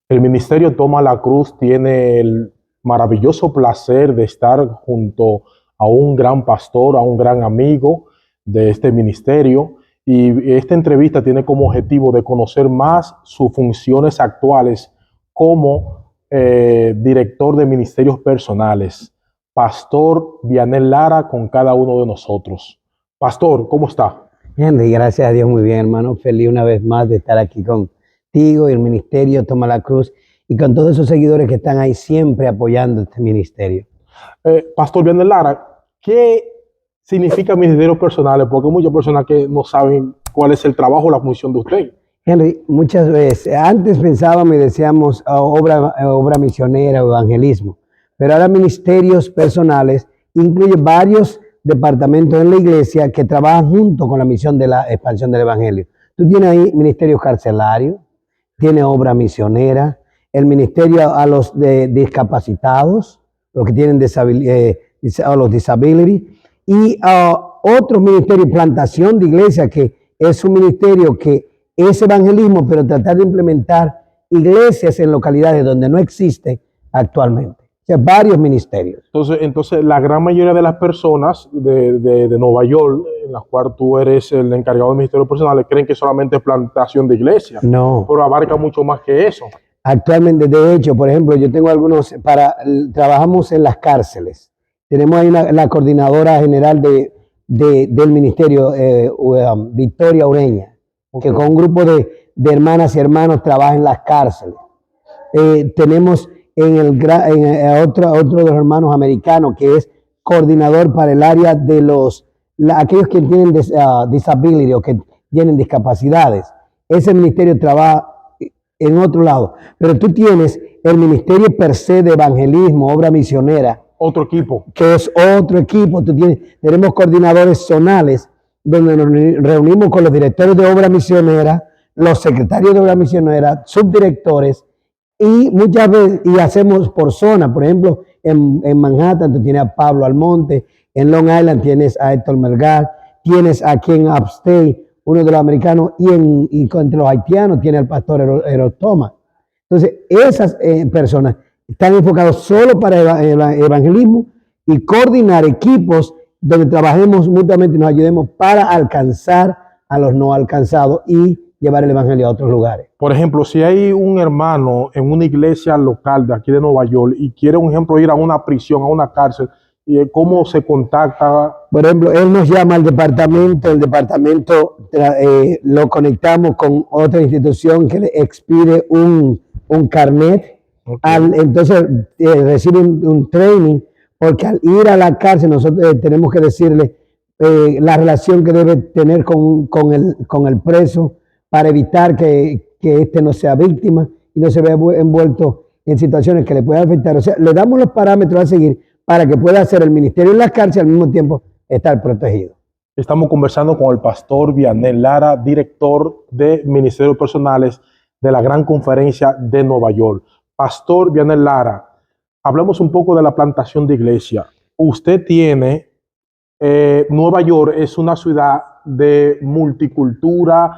El Ministerio Toma la Cruz tiene el maravilloso placer de estar junto a un gran pastor, a un gran amigo de este ministerio. Y esta entrevista tiene como objetivo de conocer más sus funciones actuales como director de ministerios personales. Pastor Vianel Lara con cada uno de nosotros. Pastor, ¿cómo está? Henry, gracias a Dios, muy bien, hermano. Feliz una vez más de estar aquí contigo y el ministerio Toma la Cruz y con todos esos seguidores que están ahí siempre apoyando este ministerio. Pastor Vianel Lara, ¿qué significa ministerios personales? Porque hay muchas personas que no saben cuál es el trabajo o la función de usted. Henry, muchas veces, antes pensábamos y decíamos obra misionera o evangelismo, pero ahora ministerios personales incluye varios departamentos en la iglesia que trabajan junto con la misión de la expansión del evangelio. Tú tienes ahí ministerios carcelarios, tienes obra misionera, el ministerio a los discapacitados, los que tienen a los disability, y otro ministerio, plantación de iglesia, que es un ministerio que es evangelismo, pero tratar de implementar iglesias en localidades donde no existe actualmente. O sea, varios ministerios. Entonces, la gran mayoría de las personas de Nueva York, en las cuales tú eres el encargado de ministerios personales, creen que solamente es plantación de iglesia. No. Pero abarca mucho más que eso. Actualmente, de hecho, por ejemplo, yo tengo algunos, trabajamos en las cárceles. Tenemos ahí la coordinadora general del ministerio, Victoria Ureña, okay, que con un grupo de hermanas y hermanos trabaja en las cárceles. Tenemos otro de los hermanos americanos que es coordinador para el área de aquellos que tienen disability o que tienen discapacidades. Ese ministerio trabaja en otro lado, pero tú tienes el ministerio per se de evangelismo, obra misionera. Otro equipo. Que es otro equipo. Tenemos coordinadores zonales donde nos reunimos con los directores de obra misionera, los secretarios de obra misionera, subdirectores, y muchas veces, y hacemos por zona. Por ejemplo, en Manhattan tú tienes a Pablo Almonte, en Long Island tienes a Héctor Melgar, tienes aquí en Upstate uno de los americanos, y entre los haitianos tiene al pastor Erotoma. Entonces, esas personas están enfocados solo para el evangelismo y coordinar equipos donde trabajemos mutuamente y nos ayudemos para alcanzar a los no alcanzados y llevar el evangelio a otros lugares. Por ejemplo, si hay un hermano en una iglesia local de aquí de Nueva York y quiere, un ejemplo, ir a una prisión, a una cárcel, ¿cómo se contacta? Por ejemplo, él nos llama al departamento, el departamento lo conectamos con otra institución que le expide un carnet. Okay. Entonces recibe un training, porque al ir a la cárcel nosotros tenemos que decirle la relación que debe tener con el preso para evitar que éste no sea víctima y no se vea envuelto en situaciones que le puedan afectar. O sea, le damos los parámetros a seguir para que pueda hacer el ministerio en la cárcel y al mismo tiempo estar protegido. Estamos conversando con el pastor Vianel Lara, director de Ministerios Personales de la Gran Conferencia de Nueva York. Pastor Vianel Lara, hablamos un poco de la plantación de iglesia. Usted tiene, Nueva York es una ciudad de multicultura,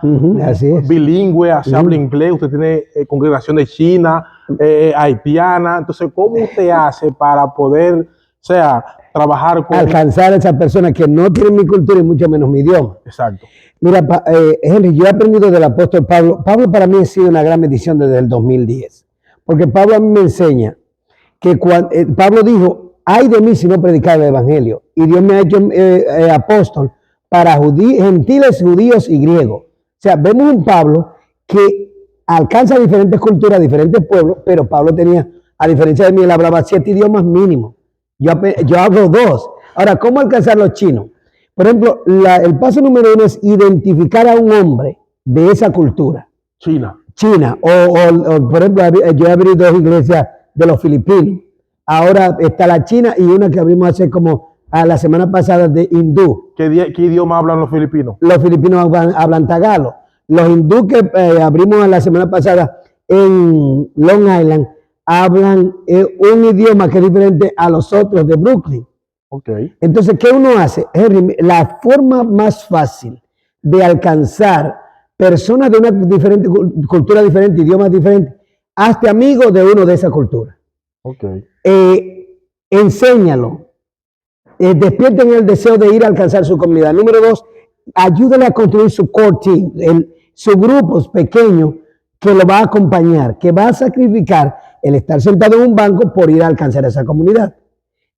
bilingüe, se habla inglés, usted tiene congregaciones chinas, haitianas. Entonces, ¿cómo usted hace para poder, trabajar con... alcanzar a esas personas que no tienen mi cultura y mucho menos mi idioma? Exacto. Mira, Henry, yo he aprendido del apóstol Pablo. Pablo para mí ha sido una gran bendición desde el 2010. Porque Pablo a mí me enseña que Pablo dijo, ay de mí si no predicar el evangelio. Y Dios me ha hecho apóstol para gentiles, judíos y griegos. O sea, vemos un Pablo que alcanza diferentes culturas, diferentes pueblos, pero Pablo tenía, a diferencia de mí, él hablaba 7 idiomas mínimos. Yo hablo 2. Ahora, ¿cómo alcanzar los chinos? Por ejemplo, el paso número 1 es identificar a un hombre de esa cultura. China. O por ejemplo, yo he abierto 2 iglesias de los filipinos. Ahora está la china y una que abrimos hace como la semana pasada de hindú. ¿Qué idioma hablan los filipinos? Los filipinos hablan tagalo. Los hindú que abrimos la semana pasada en Long Island hablan un idioma que es diferente a los otros de Brooklyn. Okay. Entonces, ¿qué uno hace? Henry, la forma más fácil de alcanzar personas de una diferente cultura diferente, idiomas diferentes, hazte amigo de uno de esa cultura. Ok. Enséñalo. Despierten el deseo de ir a alcanzar su comunidad. Número 2, ayúdale a construir su core team, su grupo pequeño que lo va a acompañar, que va a sacrificar el estar sentado en un banco por ir a alcanzar esa comunidad.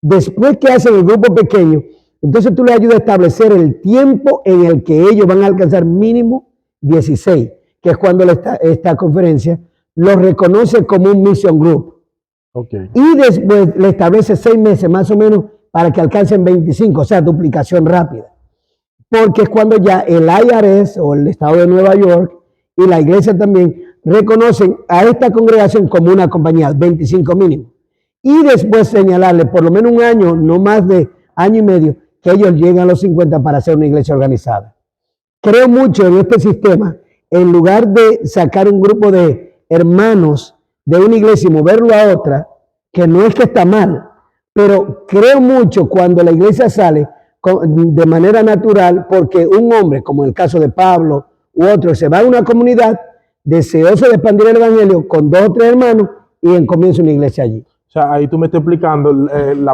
Después que hacen el grupo pequeño, entonces tú le ayudas a establecer el tiempo en el que ellos van a alcanzar mínimo 16, que es cuando esta conferencia los reconoce como un mission group. Okay. Y después le establece 6 meses más o menos para que alcancen 25, o sea, duplicación rápida. Porque es cuando ya el IRS o el Estado de Nueva York y la iglesia también reconocen a esta congregación como una compañía, 25 mínimo. Y después señalarle por lo menos un año, no más de año y medio, que ellos lleguen a los 50 para ser una iglesia organizada. Creo mucho en este sistema. En lugar de sacar un grupo de hermanos de una iglesia y moverlo a otra, que no es que está mal, pero creo mucho cuando la iglesia sale de manera natural, porque un hombre, como en el caso de Pablo u otro, se va a una comunidad deseoso de expandir el evangelio con 2 o 3 hermanos y comienza una iglesia allí. O sea, ahí tú me estás explicando el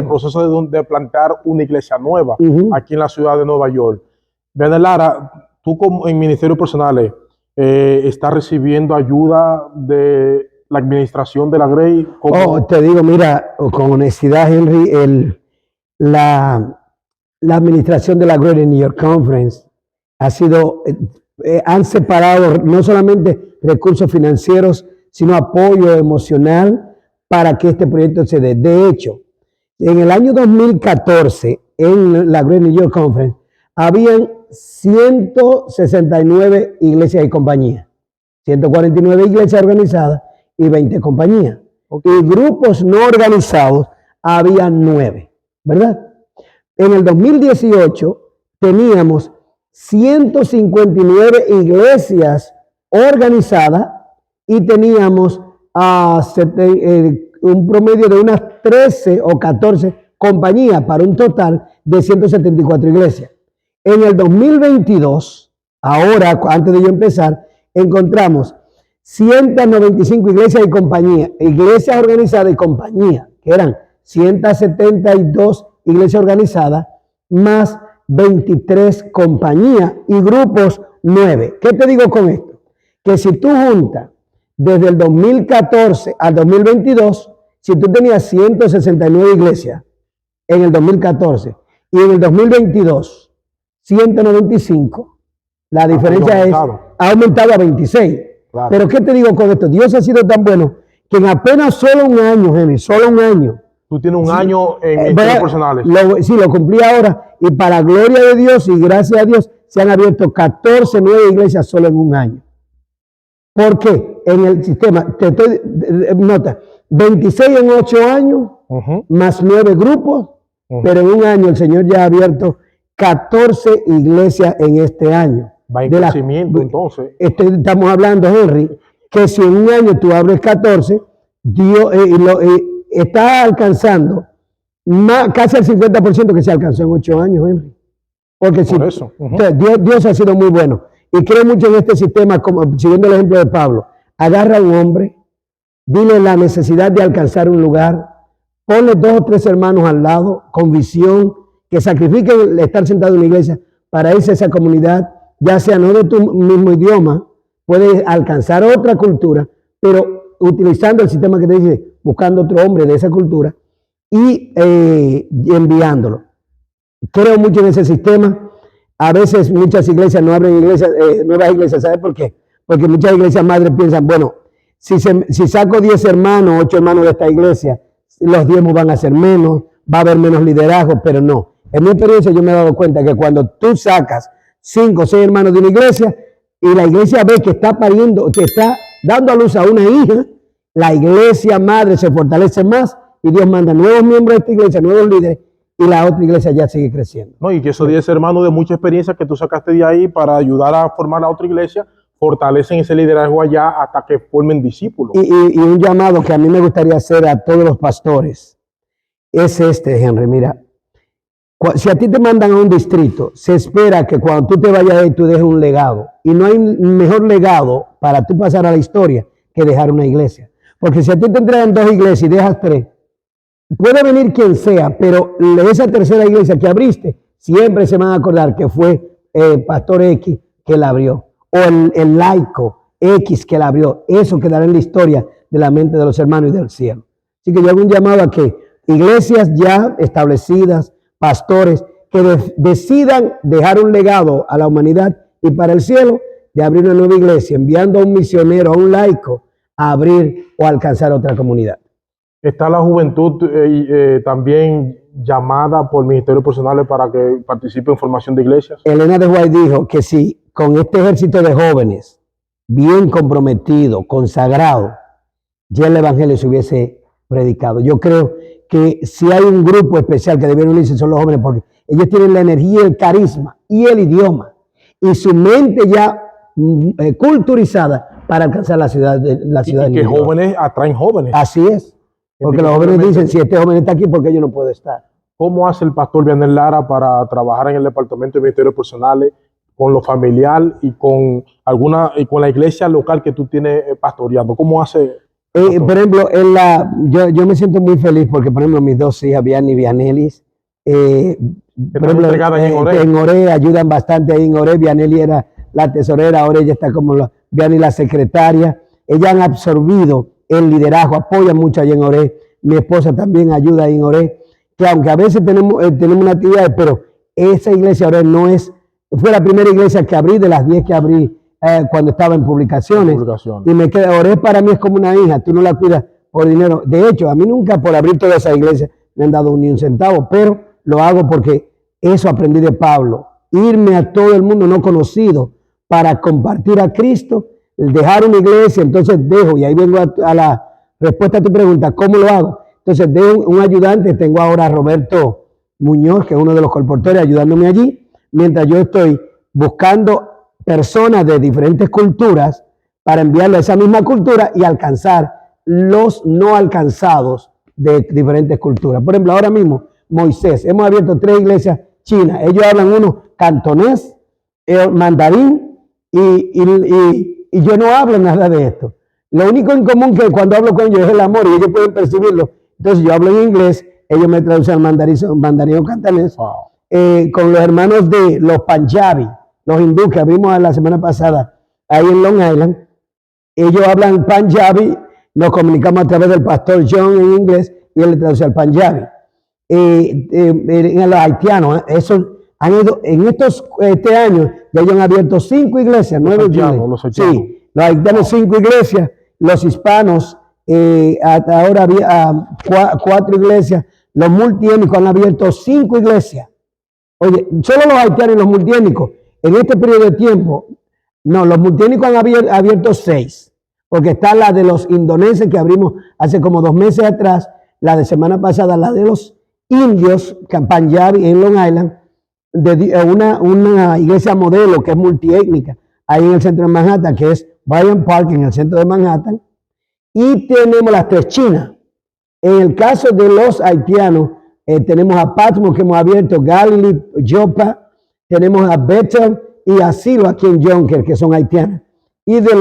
proceso de plantar una iglesia nueva aquí en la ciudad de Nueva York. Vianey Lara, tú como en ministerios personales, ¿estás recibiendo ayuda de la administración de la Grey? Te digo, mira, con honestidad, Henry, la administración de la Greater New York Conference ha sido, han separado no solamente recursos financieros, sino apoyo emocional para que este proyecto se dé. De hecho, en el año 2014, en la Greater New York Conference, habían 169 iglesias y compañías, 149 iglesias organizadas y 20 compañías. Okay. Y grupos no organizados había 9, ¿verdad? En el 2018 teníamos 159 iglesias organizadas y teníamos un promedio de unas 13 o 14 compañías para un total de 174 iglesias. En el 2022, ahora, antes de yo empezar, encontramos 195 iglesias y compañías, iglesias organizadas y compañías, que eran 172 iglesias organizadas, más 23 compañías y grupos 9. ¿Qué te digo con esto? Que si tú juntas desde el 2014 al 2022, si tú tenías 169 iglesias en el 2014 y en el 2022 195, la diferencia ha aumentado a 26. Claro. Pero ¿qué te digo con esto? Dios ha sido tan bueno que en apenas solo un año, Henry, solo un año. Tú tienes un año en ministerios personales. Sí, lo cumplí ahora y para gloria de Dios y gracias a Dios se han abierto 14 nuevas iglesias solo en un año. ¿Por qué? En el sistema, nota, 26 en 8 años, más 9 grupos, pero en un año el Señor ya ha abierto 14 iglesias en este año. Va en crecimiento, entonces. Estamos hablando, Henry, que si en un año tú abres 14, Dios está alcanzando casi el 50% que se alcanzó en 8 años, Henry. Porque por eso. Dios ha sido muy bueno. Y creo mucho en este sistema, como siguiendo el ejemplo de Pablo. Agarra a un hombre, dile la necesidad de alcanzar un lugar, ponle 2 o 3 hermanos al lado, con visión, que sacrifiquen estar sentado en una iglesia para irse a esa comunidad, ya sea no de tu mismo idioma, puedes alcanzar otra cultura, pero utilizando el sistema que te dice, buscando otro hombre de esa cultura y enviándolo. Creo mucho en ese sistema. A veces muchas iglesias no abren nuevas iglesias. ¿Sabes por qué? Porque muchas iglesias madres piensan, bueno, si saco 10 hermanos, 8 hermanos de esta iglesia, los diezmos van a ser menos, va a haber menos liderazgo, pero no. En mi experiencia yo me he dado cuenta que cuando tú sacas 5 o 6 hermanos de una iglesia y la iglesia ve que está pariendo, que está dando a luz a una hija, la iglesia madre se fortalece más y Dios manda nuevos miembros de esta iglesia, nuevos líderes y la otra iglesia ya sigue creciendo. No, y que esos 10 hermanos de mucha experiencia que tú sacaste de ahí para ayudar a formar a otra iglesia, fortalecen ese liderazgo allá hasta que formen discípulos. Y un llamado que a mí me gustaría hacer a todos los pastores es Henry, mira. Si a ti te mandan a un distrito, se espera que cuando tú te vayas ahí tú dejes un legado. Y no hay mejor legado para tú pasar a la historia que dejar una iglesia. Porque si a ti te entregan 2 iglesias y dejas 3, puede venir quien sea, pero esa tercera iglesia que abriste, siempre se van a acordar que fue el pastor X que la abrió, o el laico X que la abrió. Eso quedará en la historia de la mente de los hermanos y del cielo. Así que yo hago un llamado a que iglesias ya establecidas, pastores, que decidan dejar un legado a la humanidad y para el cielo, de abrir una nueva iglesia, enviando a un misionero, a un laico, a abrir o alcanzar otra comunidad. ¿Está la juventud también llamada por ministerios personales para que participe en formación de iglesias? Elena de White dijo que si con este ejército de jóvenes, bien comprometido, consagrado, ya el evangelio se hubiese predicado. Yo creo que si hay un grupo especial que debieron unirse son los jóvenes, porque ellos tienen la energía, el carisma y el idioma y su mente ya culturizada para alcanzar la ciudad. Y que jóvenes atraen jóvenes. Así es. Porque los jóvenes dicen, si este joven está aquí, ¿por qué yo no puedo estar? ¿Cómo hace el pastor Vianel Lara para trabajar en el departamento de ministerios personales con lo familiar y con la iglesia local que tú tienes pastoreando? ¿Cómo hace? Por ejemplo, yo me siento muy feliz porque, por ejemplo, mis 2 hijas, Vianney y Vianelis, por ejemplo, en Oré ayudan bastante ahí en Oré. Vianney era la tesorera, ahora ella está como Vianney la secretaria. Ellas han absorbido el liderazgo, apoyan mucho ahí en Oré. Mi esposa también ayuda ahí en Oré, que aunque a veces tenemos una actividad, pero esa iglesia Oré fue la primera iglesia que abrí de las 10 que abrí cuando estaba en publicaciones. Y me queda, Oré para mí es como una hija, tú no la cuidas por dinero. De hecho, a mí nunca por abrir toda esa iglesia me han dado ni un centavo, pero lo hago porque eso aprendí de Pablo, irme a todo el mundo no conocido para compartir a Cristo, dejar una iglesia. Entonces dejo, y ahí vengo a la respuesta a tu pregunta, ¿cómo lo hago? Entonces dejo un ayudante, tengo ahora a Roberto Muñoz, que es uno de los colportores, ayudándome allí, mientras yo estoy buscando personas de diferentes culturas para enviarle a esa misma cultura y alcanzar los no alcanzados de diferentes culturas. Por ejemplo, ahora mismo, Moisés, hemos abierto 3 iglesias chinas. Ellos hablan uno cantonés, mandarín, y yo no hablo nada de esto. Lo único en común que cuando hablo con ellos es el amor y ellos pueden percibirlo. Entonces yo hablo en inglés, ellos me traducen al mandarín o cantonés. Wow. Con los hermanos de los Punjabi, los hindúes que abrimos la semana pasada ahí en Long Island, ellos hablan Punjabi, nos comunicamos a través del pastor John en inglés y él le traduce al Punjabi. En los haitianos, han ido, en este año ya han abierto 5 iglesias, 9 iglesias. Sí, los haitianos 5 iglesias, los hispanos hasta ahora había 4 iglesias, los multiétnicos han abierto 5 iglesias. Oye, solo los haitianos y los multiétnicos en este periodo de tiempo, no, los multiétnicos han abierto 6, porque está la de los indoneses que abrimos hace como 2 meses atrás, la de semana pasada, la de los indios, Punjabi en Long Island, una iglesia modelo que es multiétnica, ahí en el centro de Manhattan, que es Bryant Park, en el centro de Manhattan, y tenemos las 3 chinas. En el caso de los haitianos, tenemos a Patmos que hemos abierto, Galilee, Joppa, tenemos a Bethel y a Silo aquí en Jonker, que son haitianas. Y de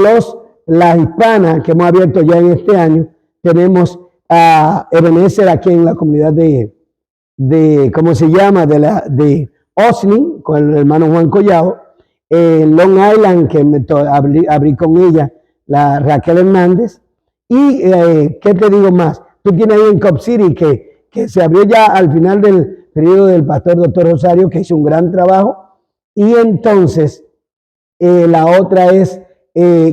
las hispanas que hemos abierto ya en este año, tenemos a Ebenezer aquí en la comunidad de ¿cómo se llama? De Osni, con el hermano Juan Collado, Long Island, que abrí con ella, la Raquel Hernández, y ¿qué te digo más? Tú tienes ahí en Cop City, que se abrió ya al final del periodo del pastor Dr. Rosario, que hizo un gran trabajo, y entonces la otra es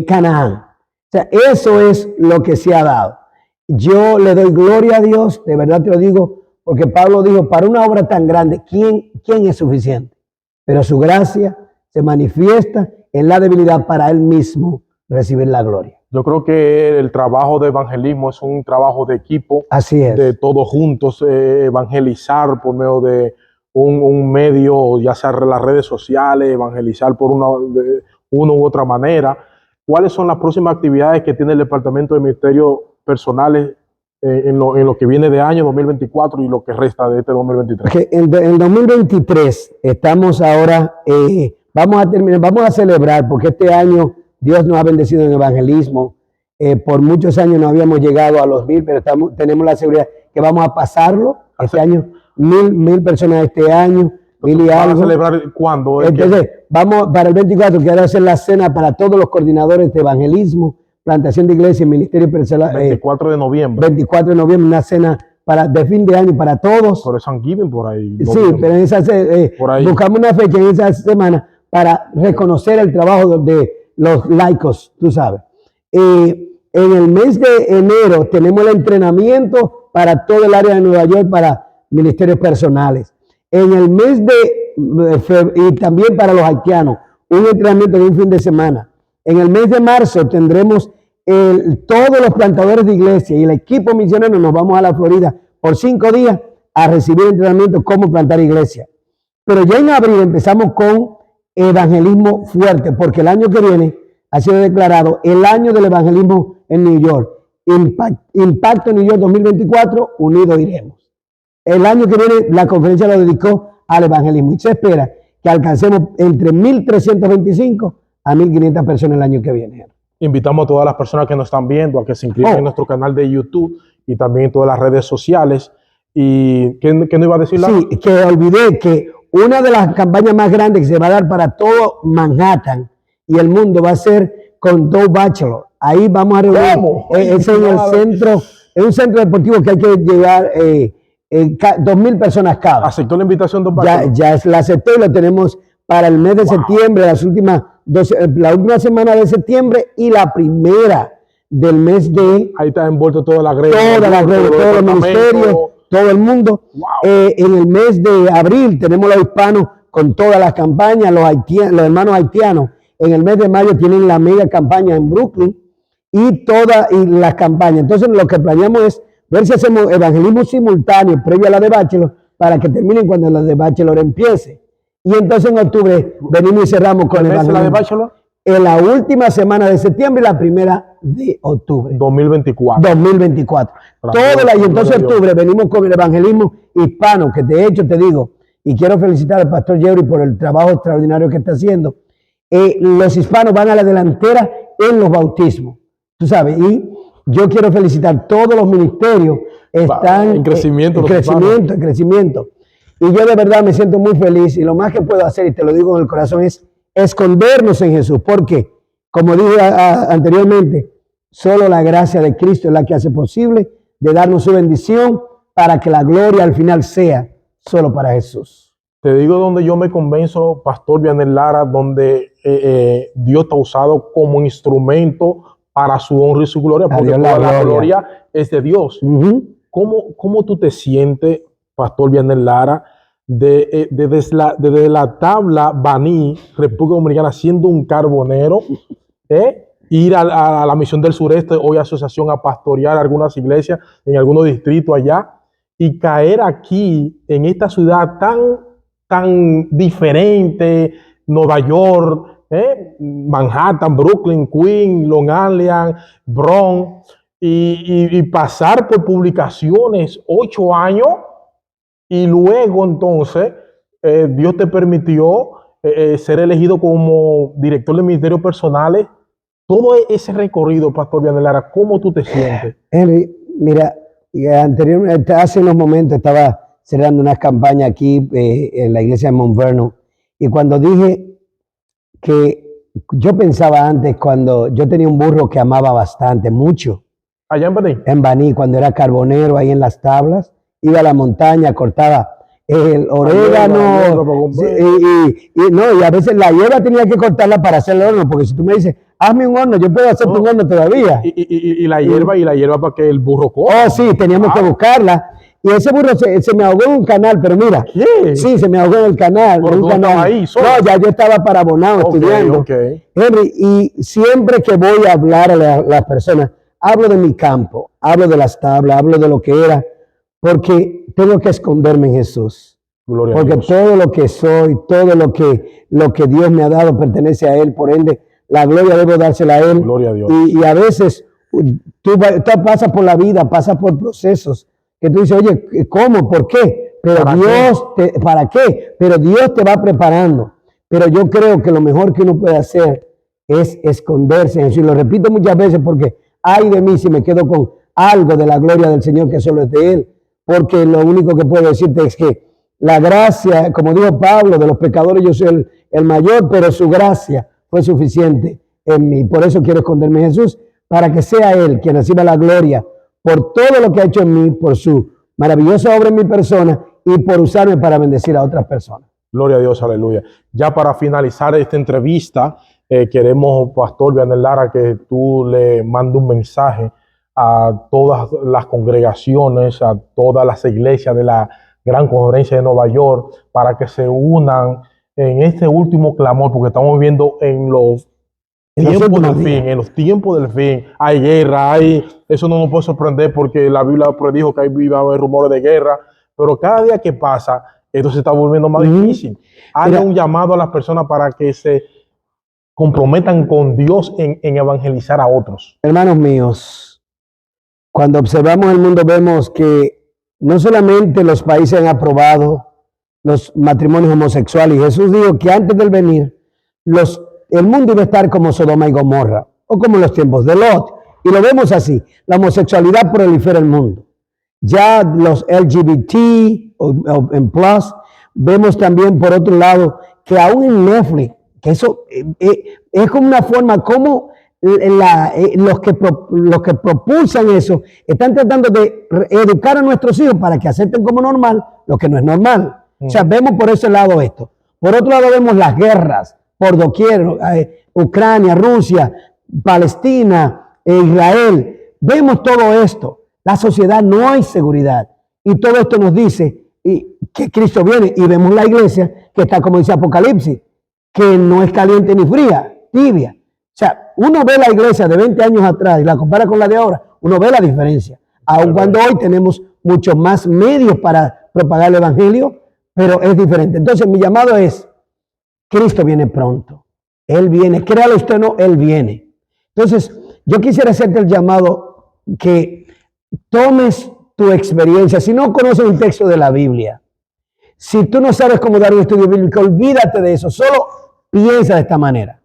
Canaán. O sea, eso es lo que se ha dado. Yo le doy gloria a Dios, de verdad te lo digo, porque Pablo dijo, para una obra tan grande, ¿quién es suficiente? Pero su gracia se manifiesta en la debilidad para él mismo recibir la gloria. Yo creo que el trabajo de evangelismo es un trabajo de equipo. Así es. De todos juntos, evangelizar por medio de un medio, ya sea las redes sociales, evangelizar por una u otra manera. ¿Cuáles son las próximas actividades que tiene el Departamento de Ministerios Personales en lo que viene de año 2024 y lo que resta de este 2023? Okay, en 2023 estamos ahora, vamos a celebrar, porque este año Dios nos ha bendecido en evangelismo, Por muchos años no habíamos llegado a los 1000, pero tenemos la seguridad que vamos a pasarlo este año. 1000 personas este año, 1000 y algo. ¿Van a celebrar cuándo? Entonces, vamos para el 24, que ahora hacer la cena para todos los coordinadores de evangelismo, plantación de iglesia y ministerio personal. 24 de noviembre. 24 de noviembre, una cena de fin de año para todos. Por San Giving por ahí. Sí, pero en esa, buscamos una fecha en esa semana para reconocer el trabajo de los laicos, tú sabes. En el mes de enero tenemos el entrenamiento para todo el área de Nueva York para ministerios personales. En el mes de febrero, y también para los haitianos, un entrenamiento de un fin de semana. En el mes de marzo tendremos todos los plantadores de iglesia y el equipo misionero nos vamos a la Florida por 5 días a recibir entrenamiento cómo plantar iglesia. Pero ya en abril empezamos con evangelismo fuerte, porque el año que viene ha sido declarado el año del evangelismo en New York. Impacto New York 2024, unidos iremos. El año que viene la conferencia lo dedicó al evangelismo y se espera que alcancemos entre 1.325 a 1.500 personas el año que viene. Invitamos a todas las personas que nos están viendo a que se inscriban en nuestro canal de YouTube y también en todas las redes sociales. ¿Y qué no iba a decir? Sí, que olvidé que una de las campañas más grandes que se va a dar para todo Manhattan y el mundo va a ser con Doe Bachelor. Ahí vamos a reunir. Es en el centro, es un centro deportivo que hay que llevar 2.000 personas cada. ¿Aceptó la invitación Doe Bachelor? Ya la aceptó y lo tenemos para el mes de septiembre, la última semana de septiembre y la primera del mes de... Ahí está envuelto toda la grey. Todos los ministerios, todo el mundo. Wow. En el mes de abril tenemos los hispanos con todas las campañas, los hermanos haitianos. En el mes de mayo tienen la mega campaña en Brooklyn y las campañas. Entonces lo que planeamos es ver si hacemos evangelismo simultáneo previo a la de Bachelor para que terminen cuando la de Bachelor empiece. Y entonces en octubre venimos y cerramos con el evangelismo. ¿La de Bachelor? En la última semana de septiembre y la primera de octubre. 2024. 2024. Y entonces en octubre venimos con el evangelismo hispano, que de hecho te digo, y quiero felicitar al pastor Jerry por el trabajo extraordinario que está haciendo. Los hispanos van a la delantera en los bautismos, tú sabes, y yo quiero felicitar todos los ministerios, están en crecimiento. En crecimiento. Y yo de verdad me siento muy feliz y lo más que puedo hacer, y te lo digo en el corazón, es escondernos en Jesús, porque, como dije anteriormente, solo la gracia de Cristo es la que hace posible de darnos su bendición para que la gloria al final sea solo para Jesús. Te digo donde yo me convenzo, Pastor Vianel Lara, donde Dios te ha usado como instrumento para su honra y su gloria, porque toda la gloria es de Dios. ¿Cómo tú te sientes, Pastor Vianel Lara, desde la tabla Baní, República Dominicana, siendo un carbonero, ir a la misión del sureste, hoy asociación, a pastorear algunas iglesias en algunos distritos allá, y caer aquí en esta ciudad tan diferente, Nueva York, Manhattan, Brooklyn, Queens, Long Island, Bronx, y pasar por publicaciones 8 años, y luego entonces Dios te permitió ser elegido como director de ministerios personales. Todo ese recorrido, Pastor Vianel Lara, ¿cómo tú te sientes? Henry, mira, anteriormente, hace unos momentos estaba cerrando unas campañas aquí en la iglesia de Mount Vernon, y cuando dije que yo pensaba antes, cuando yo tenía un burro que amaba bastante, mucho. ¿Allá en Baní? En Baní, cuando era carbonero ahí en las tablas, iba a la montaña, cortaba el orégano, y a veces la hierba tenía que cortarla para hacer el horno, porque si tú me dices, hazme un horno, yo puedo hacerte un horno todavía. Y la hierba para que el burro coja. Oh, sí, teníamos que buscarla. Y ese burro se me ahogó en un canal, pero mira, sí, se me ahogó en el canal. ¿Por dónde estaba ahí? ¿Solo? No, ya yo estaba para Bonao estudiando. Henry, y siempre que voy a hablar a las personas, hablo de mi campo, hablo de las tablas, hablo de lo que era, porque tengo que esconderme en Jesús. Gloria porque a Dios. todo lo que soy, todo lo que Dios me ha dado pertenece a Él, por ende, la gloria debo dársela a Él. Gloria a Dios. Y a veces tú pasas por la vida, pasas por procesos que tú dices, oye, ¿cómo? ¿Por qué? Pero ¿para qué? Pero Dios te va preparando. Pero yo creo que lo mejor que uno puede hacer es esconderse en Jesús. Y lo repito muchas veces porque ay de mí si me quedo con algo de la gloria del Señor que solo es de Él, porque lo único que puedo decirte es que la gracia, como dijo Pablo, de los pecadores yo soy el mayor, pero su gracia fue suficiente en mí. Por eso quiero esconderme en Jesús, para que sea Él quien reciba la gloria por todo lo que ha hecho en mí, por su maravillosa obra en mi persona y por usarme para bendecir a otras personas. Gloria a Dios, aleluya. Ya para finalizar esta entrevista, queremos, Pastor Vianel Lara, que tú le mandes un mensaje a todas las congregaciones, a todas las iglesias de la Gran Conferencia de Nueva York, para que se unan en este último clamor, porque estamos viviendo en los tiempos del fin, en los tiempos del fin. Hay guerra, eso no nos puede sorprender porque la Biblia predijo que iba a haber rumores de guerra, pero cada día que pasa, esto se está volviendo más difícil. Haga un llamado a las personas para que se comprometan con Dios en evangelizar a otros. Hermanos míos, cuando observamos el mundo vemos que no solamente los países han aprobado los matrimonios homosexuales, y Jesús dijo que antes del venir, el mundo iba a estar como Sodoma y Gomorra, o como en los tiempos de Lot, y lo vemos así, la homosexualidad prolifera el mundo. Ya los LGBT o en Plus, vemos también por otro lado que aún en Netflix, que eso es como una forma como los que propulsan eso están tratando de educar a nuestros hijos para que acepten como normal lo que no es normal. O sea, vemos por ese lado esto. Por otro lado vemos las guerras por doquier, Ucrania, Rusia, Palestina, Israel. Vemos todo esto. La sociedad no hay seguridad. Y todo esto nos dice que Cristo viene. Y vemos la iglesia que está, como dice Apocalipsis, que no es caliente ni fría, tibia. O sea, uno ve la iglesia de 20 años atrás y la compara con la de ahora, uno ve la diferencia. Aun cuando hoy tenemos muchos más medios para propagar el evangelio, pero es diferente. Entonces mi llamado es, Cristo viene pronto. Él viene, créalo usted o no, Él viene. Entonces, yo quisiera hacerte el llamado que tomes tu experiencia. Si no conoces un texto de la Biblia, si tú no sabes cómo dar un estudio bíblico, olvídate de eso. Solo piensa de esta manera.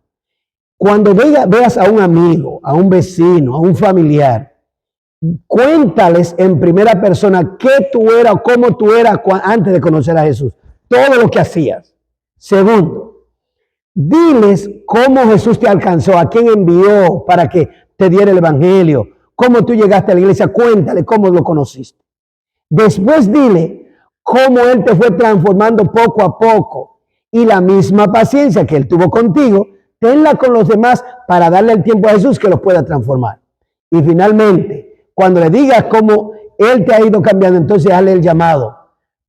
Cuando veas a un amigo, a un vecino, a un familiar, cuéntales en primera persona qué tú eras o cómo tú eras antes de conocer a Jesús. Todo lo que hacías. Segundo, diles cómo Jesús te alcanzó, a quién envió para que te diera el evangelio, cómo tú llegaste a la iglesia, cuéntale cómo lo conociste. Después dile cómo Él te fue transformando poco a poco y la misma paciencia que Él tuvo contigo, tenla con los demás para darle el tiempo a Jesús que los pueda transformar. Y finalmente, cuando le digas cómo Él te ha ido cambiando, entonces hazle el llamado.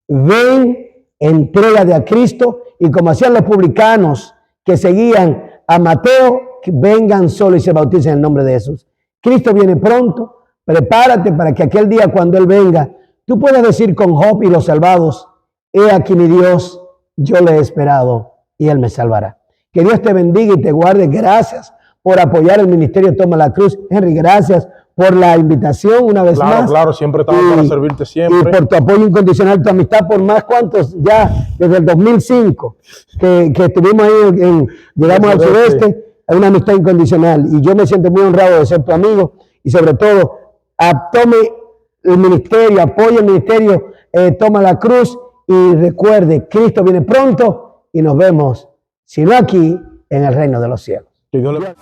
Ven, entrégate a Cristo y como hacían los publicanos que seguían a Mateo, que vengan solo y se bauticen en el nombre de Jesús. Cristo viene pronto, prepárate para que aquel día cuando Él venga, tú puedas decir con Job y los salvados, he aquí mi Dios, yo le he esperado y Él me salvará. Que Dios te bendiga y te guarde. Gracias por apoyar el ministerio Toma la Cruz. Henry, gracias por la invitación una vez más. Claro, siempre estamos para servirte siempre. Y por tu apoyo incondicional, tu amistad por más cuantos ya, desde el 2005, que estuvimos ahí, llegamos al sureste, hay una amistad incondicional. Y yo me siento muy honrado de ser tu amigo y sobre todo, tome el ministerio, apoye el ministerio, Toma la Cruz y recuerde, Cristo viene pronto y nos vemos, si no aquí, en el reino de los cielos. Que Dios le